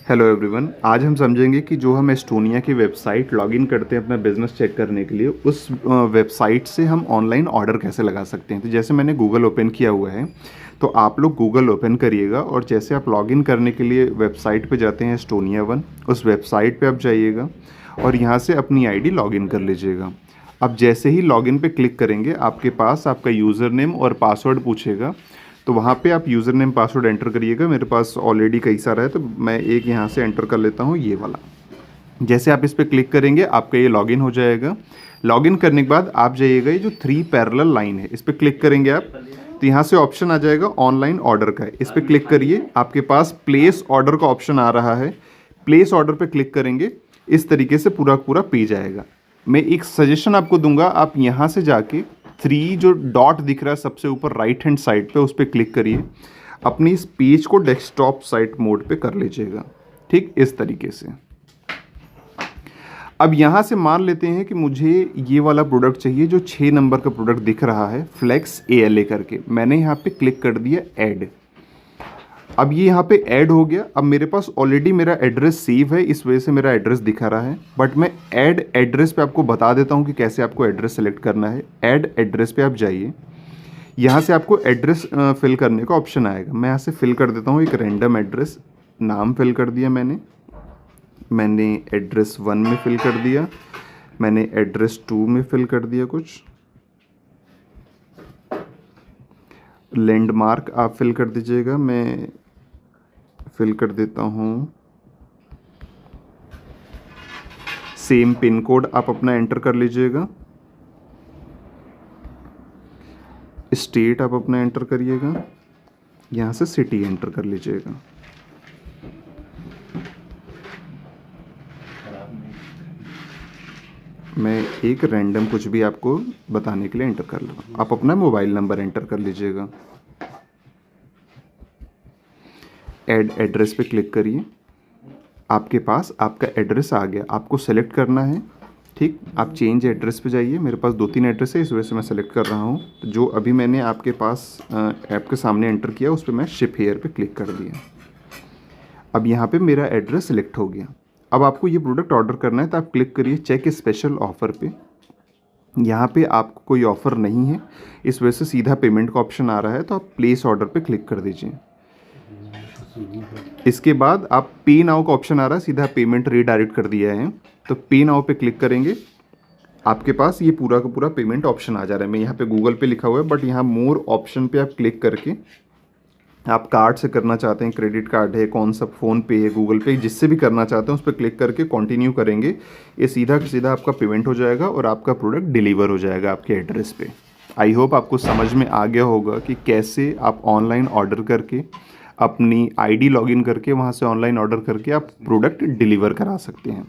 Hello everyone, आज हम समझेंगे कि जो हम एस्टोनिया की वेबसाइट लॉगिन करते हैं अपना बिजनेस चेक करने के लिए, उस वेबसाइट से हम ऑनलाइन ऑर्डर कैसे लगा सकते हैं। तो जैसे मैंने गूगल ओपन किया हुआ है, तो आप लोग गूगल ओपन करिएगा और जैसे आप लॉगिन करने के लिए वेबसाइट पे जाते हैं एस्टोनिया वन, उस वेबसाइट पे आप जाइएगा और यहाँ से अपनी आईडी लॉगिन कर लीजिएगा। अब जैसे ही लॉगिन पे क्लिक करेंगे, आपके पास आपका यूज़र नेम और पासवर्ड पूछेगा, तो वहाँ पे आप यूज़र नेम पासवर्ड एंटर करिएगा। मेरे पास ऑलरेडी कई सारा है, तो मैं एक यहाँ से एंटर कर लेता हूँ, ये वाला। जैसे आप इस पर क्लिक करेंगे, आपका ये लॉगिन हो जाएगा। लॉगिन करने के बाद आप जाइएगा, ये जो 3 पैरेलल लाइन है, इस पर क्लिक करेंगे आप, तो यहाँ से ऑप्शन आ जाएगा ऑनलाइन ऑर्डर का। इस पर क्लिक करिए, आपके पास प्लेस ऑर्डर का ऑप्शन आ रहा है। प्लेस ऑर्डर पे क्लिक करेंगे, इस तरीके से पूरा पूरा पेज आएगा। मैं एक सजेशन आपको दूंगा, आप यहाँ से जाके 3 जो डॉट दिख रहा है सबसे ऊपर राइट हैंड साइड पे, उस पर क्लिक करिए। अपनी इस पेज को डेस्कटॉप साइट मोड पे कर लीजिएगा, ठीक इस तरीके से। अब यहाँ से मान लेते हैं कि मुझे ये वाला प्रोडक्ट चाहिए जो 6 नंबर का प्रोडक्ट दिख रहा है, फ्लेक्स ALA करके। मैंने यहाँ पे क्लिक कर दिया ऐड। अब ये यहाँ पे ऐड हो गया। अब मेरे पास ऑलरेडी मेरा एड्रेस सेव है, इस वजह से मेरा एड्रेस दिखा रहा है। बट मैं ऐड एड्रेस पे आपको बता देता हूँ कि कैसे आपको एड्रेस सेलेक्ट करना है। ऐड एड्रेस पे आप जाइए, यहाँ से आपको एड्रेस फिल करने का ऑप्शन आएगा। मैं यहाँ से फिल कर देता हूँ एक रैंडम एड्रेस। नाम फिल कर दिया मैंने एड्रेस 1 में फिल कर दिया, मैंने एड्रेस 2 में फिल कर दिया कुछ। लैंडमार्क आप फिल कर दीजिएगा, मैं फिल कर देता हूँ। सेम पिन कोड आप अपना एंटर कर लीजिएगा। स्टेट आप अपना एंटर करिएगा, यहाँ से सिटी एंटर कर लीजिएगा। मैं एक रैंडम कुछ भी आपको बताने के लिए एंटर कर लूँगा। आप अपना मोबाइल नंबर एंटर कर लीजिएगा। ऐड एड्रेस पे क्लिक करिए, आपके पास आपका एड्रेस आ गया। आपको सेलेक्ट करना है, ठीक। आप चेंज एड्रेस पे जाइए। मेरे पास 2-3 एड्रेस है, इस वजह से मैं सेलेक्ट कर रहा हूँ। तो जो अभी मैंने आपके पास ऐप के सामने एंटर किया, उस पर मैं शिप हेयर पे क्लिक कर दिया। अब यहाँ पे मेरा एड्रेस सेलेक्ट हो गया। अब आपको ये प्रोडक्ट ऑर्डर करना है, तो आप क्लिक करिए चेक स्पेशल ऑफ़र पे। यहाँ पे आपको कोई ऑफ़र नहीं है, इस वजह से सीधा पेमेंट का ऑप्शन आ रहा है, तो आप प्लेस ऑर्डर पे क्लिक कर दीजिए। इसके बाद आप पे नाउ का ऑप्शन आ रहा है, सीधा पेमेंट रीडायरेक्ट कर दिया है, तो पे नाउ पे क्लिक करेंगे। आपके पास ये पूरा का पूरा पेमेंट ऑप्शन आ जा रहा है। मैं यहाँ पे गूगल पे लिखा हुआ है, बट यहाँ मोर ऑप्शन पे आप क्लिक करके आप कार्ड से करना चाहते हैं, क्रेडिट कार्ड है, कौन सा फ़ोन पे है, गूगल पे, जिससे भी करना चाहते हैं उस पर क्लिक करके कंटिन्यू करेंगे। ये सीधा सीधा आपका पेमेंट हो जाएगा और आपका प्रोडक्ट डिलीवर हो जाएगा आपके एड्रेस पे। आई होप आपको समझ में आ गया होगा कि कैसे आप ऑनलाइन ऑर्डर करके अपनी आईडी लॉगिन करके वहाँ से ऑनलाइन ऑर्डर करके आप प्रोडक्ट डिलीवर करा सकते हैं।